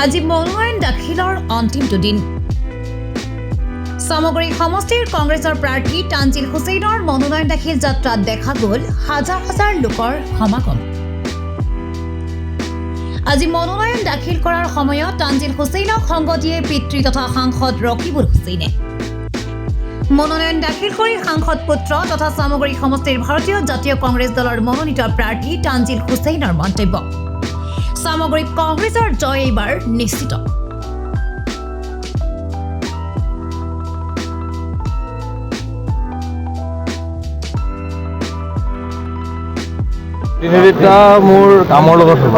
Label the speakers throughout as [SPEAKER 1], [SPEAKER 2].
[SPEAKER 1] আজি মনোনয়ন দাখিলৰ অন্তিম দুদিন সামগ্ৰী সমষ্টিৰ কংগ্ৰেছৰ প্ৰাৰ্থী তানজিল হুছেইনৰ মনোনয়ন দাখিল যাত্ৰাত দেখা গ'ল হাজাৰ হাজাৰ লোকৰ সমাগম। আজি মনোনয়ন দাখিল কৰাৰ সময়ত তানজিল হুছেইনক সংগ দিয়ে পিতৃ তথা সাংসদ ৰকিবুল হুছেইনে। মনোনয়ন দাখিল কৰি সাংসদ পুত্ৰ তথা সামগ্ৰী সমষ্টিৰ ভাৰতীয় জাতীয় কংগ্ৰেছ দলৰ মনোনীত প্ৰাৰ্থী তানজিল হুছেইনৰ মন্তব্য, সামগ্ৰী কংগ্ৰেছৰ জয় এইবাৰ নিশ্চিত।
[SPEAKER 2] প্ৰতিনিধিত্ব মোৰ কামৰ লগত হ'ব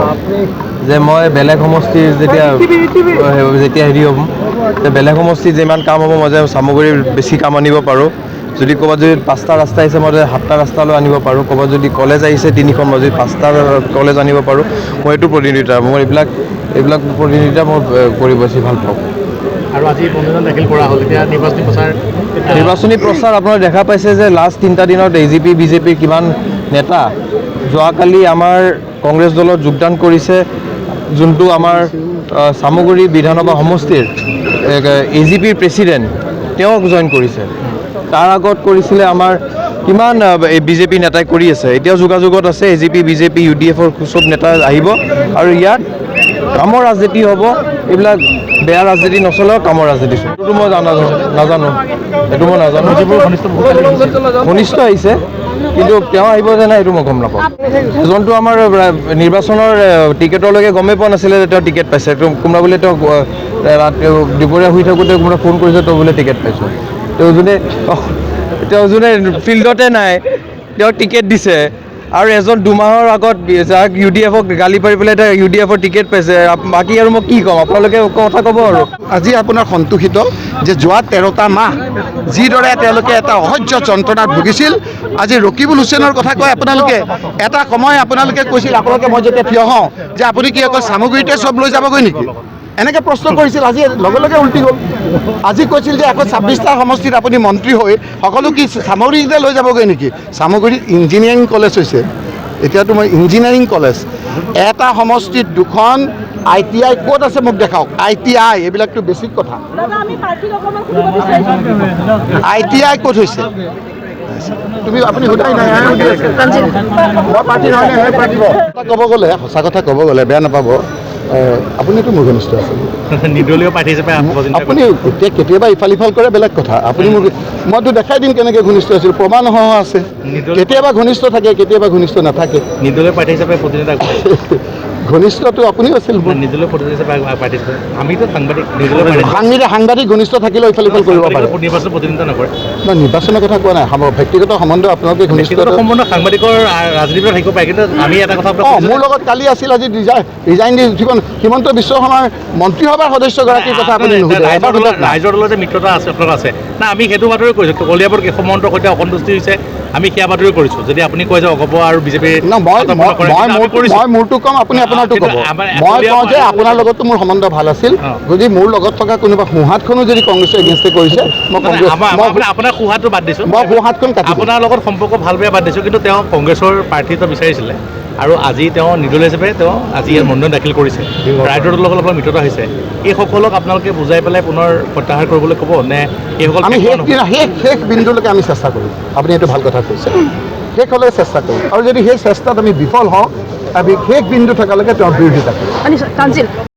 [SPEAKER 2] যে মই বেলেগ সমষ্টিৰ যেতিয়া হেৰি হ'ম, বেলেগ সমষ্টিত যিমান কাম হ'ব মই যে সামগ্ৰীৰ বেছি কাম আনিব পাৰোঁ। যদি ক'ৰবাত যদি 5টা ৰাস্তা আহিছে মই 7টা ৰাস্তালৈ আনিব পাৰোঁ। ক'ৰবাত যদি কলেজ আহিছে 3খন মই যদি 5টা কলেজ আনিব পাৰোঁ, মই এইটো প্ৰতিনিধিত্ব মই এইবিলাক প্ৰতিনিধিত্ব মই কৰি বেছি ভাল পাওঁ।
[SPEAKER 3] আৰু আজি মনোনয়ন দাখিল কৰা হ'ল, এতিয়া নিৰ্বাচনী প্ৰচাৰ
[SPEAKER 2] আপোনাৰ দেখা পাইছে যে লাষ্ট 3টা দিনত AGP BJPৰ কিমান নেতা যোৱাকালি আমাৰ কংগ্ৰেছ দলত যোগদান কৰিছে। যোনটো আমাৰ সামগ্ৰী বিধানসভা সমষ্টিৰ AGPৰ প্ৰেচিডেণ্ট তেওঁক জইন কৰিছে। তাৰ আগত কৰিছিলে আমাৰ কিমান BJP নেতাই কৰি আছে। এতিয়াও যোগাযোগত আছে AGP BJP UDFৰ চব নেতা আহিব আৰু ইয়াত কামৰ ৰাজনীতি হ'ব। এইবিলাক বেয়া ৰাজনীতি নচলে, কামৰ ৰাজনীতি চলে। এইটো মই নাজানো, এইটো মই নাজানো। ঘনিষ্ঠ আহিছে কিন্তু তেওঁ আহিব যে নাই এইটো মই গম নাপাওঁ। যোনটো আমাৰ নিৰ্বাচনৰ টিকেটলৈকে গমেই পোৱা নাছিলে যে তেওঁ টিকেট পাইছে। কোনোবা বোলে তেওঁ দুপৰীয়া শুই থাকোঁতে কোনোবা ফোন কৰিছে তই বোলে টিকেট পাইছোঁ। তেওঁ যোনে ফিল্ডতে নাই তেওঁক টিকেট দিছে। আৰু এজন 2 মাহৰ আগত যাক UDFক গালি পাৰি পেলাই এতিয়া UDFৰ টিকেট পাইছে। বাকী আৰু মই কি ক'ম, আপোনালোকে কথা ক'ব। আৰু
[SPEAKER 4] আজি আপোনাৰ সন্তোষিত যে যোৱা 13টা মাহ যিদৰে তেওঁলোকে এটা অসহ্য যন্ত্ৰণাত ভুগিছিল, আজি ৰকিবুল হুছেইনৰ কথা কয় আপোনালোকে। এটা সময় আপোনালোকে কৈছিল, আপোনালোকে মই যেতিয়া থিয় হওঁ যে আপুনি কি অকল সামগ্ৰীতে চব লৈ যাবগৈ নেকি, এনেকৈ প্ৰশ্ন কৰিছিল। আজি লগে লগে উল্টি গ'ল। আজি কৈছিল যে আকৌ 26টা সমষ্টিত আপুনি মন্ত্ৰী হৈ সকলো কি সামগ্ৰীতে লৈ যাবগৈ নেকি। সামগ্ৰীত ইঞ্জিনিয়াৰিং কলেজ হৈছে, এতিয়াতো মই ইঞ্জিনিয়াৰিং কলেজ। এটা সমষ্টিত 2খন ITI ক'ত আছে মোক দেখাওক। ITI এইবিলাকতো বেছিক কথা। ITI ক'ত হৈছে আপুনি সোধাই নাই। মই পাৰ্টি নহয়, ক'ব গ'লে সঁচা কথা ক'ব গ'লে বেয়া নাপাব, আপুনিতো মোৰ ঘনিষ্ঠ আছে।
[SPEAKER 3] নিৰ্দলীয় প্ৰাৰ্থী হিচাপে
[SPEAKER 4] আপুনি কেতিয়াবা ইফাল সিফাল কৰে বেলেগ কথা। আপুনি মোক মইতো দেখাই দিম কেনেকৈ ঘনিষ্ঠ আছিল, প্ৰমাণ আছে। কেতিয়াবা ঘনিষ্ঠ থাকে, কেতিয়াবা ঘনিষ্ঠ নাথাকে।
[SPEAKER 3] নিৰ্দলীয় প্ৰাৰ্থী হিচাপে প্ৰতিনিধিত্ব
[SPEAKER 4] ঘনিষ্ঠটো আপুনিও আছিল।
[SPEAKER 3] নিৰ্দলীয় প্ৰতিনিধি হিচাপে আমিতো
[SPEAKER 4] সাংবাদিক ঘনিষ্ঠ থাকিলেও ইফাল সিফাল কৰিব পাৰে।
[SPEAKER 3] নিৰ্বাচন প্ৰতিনিধিত্ব নকৰে।
[SPEAKER 4] নিৰ্বাচনৰ কথা কোৱা নাই, ব্যক্তিগত সম্বন্ধ আপোনালোকে ঘনিষ্ঠ
[SPEAKER 3] সম্বন্ধ সাংবাদিকৰ ৰাজনীতিত থাকিব পাৰে। কিন্তু আমি এটা কথা
[SPEAKER 4] মোৰ লগত কালি আছিল, আজি ৰিজাইন দি হিমন্ত বিশ্ব শৰ্মাৰ মন্ত্ৰীসভাৰ সদস্যগৰাকীৰ কথা আপুনি
[SPEAKER 3] ৰাইজৰ দলৰ যে মিত্ৰতা আছে আপোনালোকৰ আছে না, আমি সেইটো বাতৰি কৰিছোঁ। কলিয়াবৰ কেশৱমহন্তৰ সৈতে অসন্তুষ্টি হৈছে, আমি সেয়া বাতৰি কৰিছোঁ। যদি আপুনি কয় যে অগপ আৰু বিজেপি
[SPEAKER 4] মই মোৰটো ক'ম, আপুনি আপোনাৰটো ক'ব। মই কওঁ যে আপোনাৰ লগততো মোৰ সম্বন্ধ ভাল আছিল। যদি মোৰ লগত থকা কোনোবা সোঁহাতখনো যদি কংগ্ৰেছৰ এগেইনষ্টে কৰিছে,
[SPEAKER 3] আপোনাৰ সোঁহাতটো বাদ দিছোঁ।
[SPEAKER 4] মই সোঁহাতখন কাটিম।
[SPEAKER 3] আপোনাৰ লগত সম্পৰ্ক ভাল বেয়া বাদ দিছোঁ, কিন্তু তেওঁ কংগ্ৰেছৰ প্ৰাৰ্থীত্ব বিচাৰিছিলে আৰু আজি তেওঁ নিৰ্দলীয় হিচাপে তেওঁ আজি ইয়াৰ মনোনয়ন দাখিল কৰিছে। ৰাইজৰ লগত অলপ মিত্ৰতা হৈছে। এইসকলক আপোনালোকে বুজাই পেলাই পুনৰ প্ৰত্যাহাৰ কৰিবলৈ ক'ব নে এইসকল
[SPEAKER 4] আমি শেষ বিন্দুলৈকে আমি চেষ্টা কৰিম। আপুনি এইটো ভাল কথা কৈছে, শেষলৈকে চেষ্টা কৰিম। আৰু যদি সেই চেষ্টাত আমি বিফল হওঁ, আমি শেষ বিন্দু থকালৈকে তেওঁৰ বিৰোধিতা কৰিম।